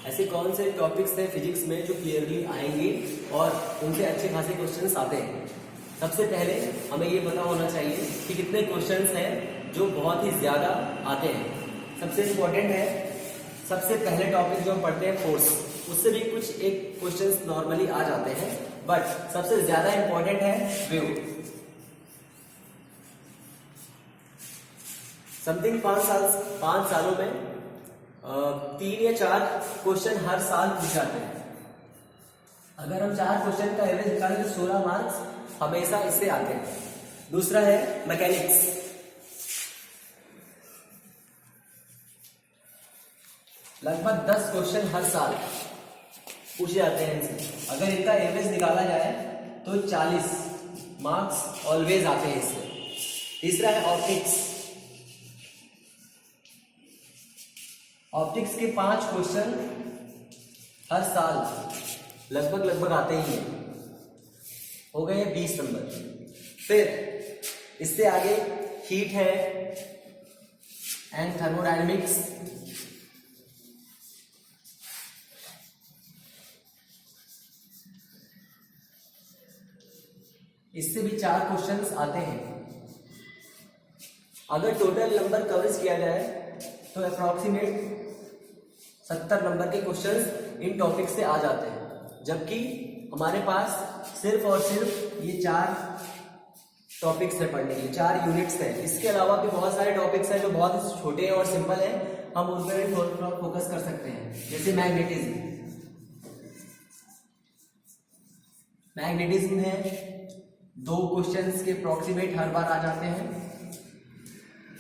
ऐसे कौन से टॉपिक्स हैं फिजिक्स में जो क्लियरली आएंगे और उनसे अच्छे खासे क्वेश्चंस आते हैं। सबसे पहले हमें ये पता होना चाहिए कि कितने क्वेश्चंस हैं जो बहुत ही ज्यादा आते हैं। सबसे इम्पोर्टेंट है, सबसे पहले टॉपिक जो हम पढ़ते हैं फोर्स, उससे भी कुछ एक क्वेश्चंस नॉर्मली आ जाते हैं, बट सबसे ज्यादा इंपॉर्टेंट है वेव। समथिंग 5 सालों में 3 या 4 क्वेश्चन हर साल पूछ जाते हैं। अगर हम 4 क्वेश्चन का एवरेज निकालें तो 16 मार्क्स हमेशा इससे आते हैं। दूसरा है मैकेनिक्स। लगभग 10 क्वेश्चन हर साल पूछे जाते हैं इनसे। अगर इनका एवरेज निकाला जाए तो 40 मार्क्स ऑलवेज आते हैं इससे। तीसरा है ऑप्टिक्स। ऑप्टिक्स के 5 क्वेश्चन हर साल लगभग आते ही हैं, हो गए 20 नंबर। फिर इससे आगे हीट है एंड थर्मोडायनेमिक्स। इससे भी 4 क्वेश्चंस आते हैं। अगर टोटल नंबर कवरेज किया जाए तो अप्रॉक्सीमेट 70 नंबर के क्वेश्चंस इन टॉपिक से आ जाते हैं, जबकि हमारे पास सिर्फ और सिर्फ ये 4 टॉपिक्स है पढ़ने के लिए, 4 यूनिट्स हैं। इसके अलावा भी बहुत सारे टॉपिक्स हैं जो बहुत छोटे हैं और सिंपल हैं, हम उन पर थोड़ा फोकस कर सकते हैं। जैसे मैग्नेटिज्म है, 2 क्वेश्चंस के अप्रॉक्सीमेट हर बार आ जाते हैं।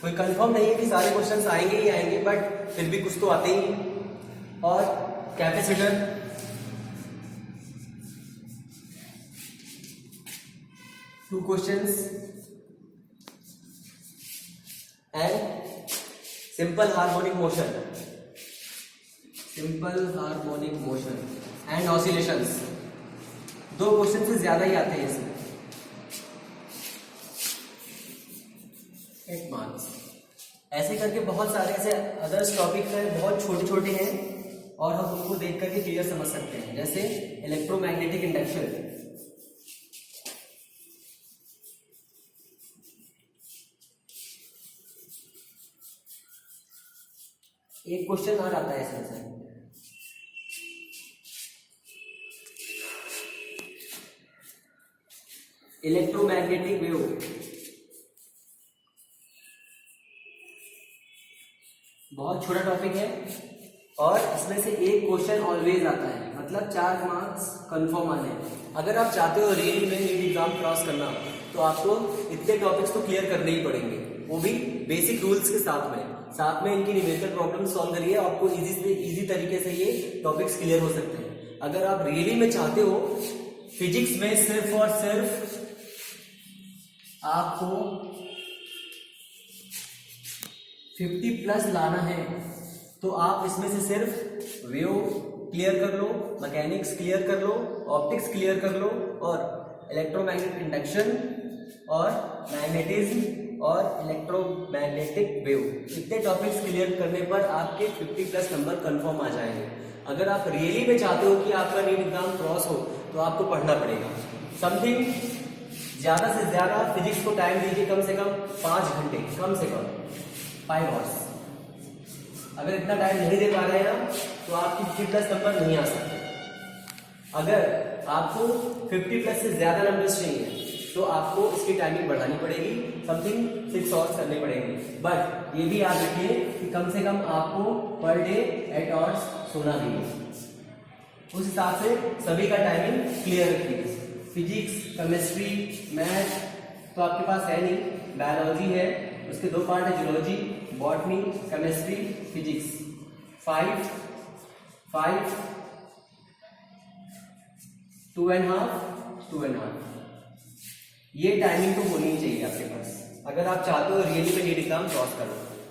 कोई कंफर्म नहीं है कि सारे क्वेश्चंस आएंगे ही आएंगे, बट फिर भी कुछ तो आते ही। और capacitor, two questions and simple harmonic motion and oscillations. 2 question से ज्यादा ही आते हैं इसमें। 8 मार्क्स। ऐसे करके बहुत सारे ऐसे अदर्स टॉपिक हैं, बहुत छोटे छोटे हैं और हम उनको देख करके क्लियर समझ सकते हैं। जैसे इलेक्ट्रोमैग्नेटिक इंडक्शन, एक क्वेश्चन आ जाता है इसमें से। इलेक्ट्रोमैग्नेटिक वेव बहुत छोटा टॉपिक है और इसमें से एक क्वेश्चन ऑलवेज आता है, मतलब 4 मार्क्स कंफर्म आने हैं। अगर आप चाहते हो रियली में नीट एग्जाम क्रॉस करना, तो आपको इतने टॉपिक्स तो क्लियर करने ही पड़ेंगे, वो भी बेसिक रूल्स के साथ में इनकी न्यूमेरिकल प्रॉब्लम सॉल्व करिए, आपको इजी तरीके से ये टॉपिक्स क्लियर हो सकते हैं। अगर आप रियली में चाहते हो फिजिक्स में सिर्फ और सिर्फ आपको 50+ लाना है, तो आप इसमें से सिर्फ वेव क्लियर कर लो, मैकेनिक्स क्लियर कर लो, ऑप्टिक्स क्लियर कर लो और इलेक्ट्रोमैग्नेटिक इंडक्शन और मैग्नेटिज्म और इलेक्ट्रोमैग्नेटिक वेव, इतने टॉपिक्स क्लियर करने पर आपके 50+ नंबर कंफर्म आ जाएंगे। अगर आप रियली में चाहते हो कि आपका नीट एग्जाम क्रॉस हो, तो आपको पढ़ना पड़ेगा। समथिंग ज्यादा से ज्यादा फिजिक्स को टाइम दीजिए, कम से कम 5 घंटे, कम से कम 5 आवर्स। अगर इतना टाइम नहीं दे पा रहे हैं तो आपकी 50+ नंबर नहीं आ सकते। अगर आपको 50+ से ज्यादा नंबर्स चाहिए तो आपको इसकी टाइमिंग बढ़ानी पड़ेगी, समथिंग 6 आवर्स करने पड़ेंगे। बट ये भी याद रखिए कि कम से कम आपको पर डे 8 आवर्स सोना भी है। उस हिसाब से सभी का टाइमिंग क्लियर रखिए। फिजिक्स, केमिस्ट्री, मैथ तो आपके पास है नहीं, बायोलॉजी है, उसके 2 पार्ट है, जूलॉजी, बॉटनी, केमिस्ट्री, फिजिक्स। 5, 2.5 ये टाइमिंग तो होनी ही चाहिए आपके पास, अगर आप चाहते हो रियली में नीट एग्जाम क्रॉस करना।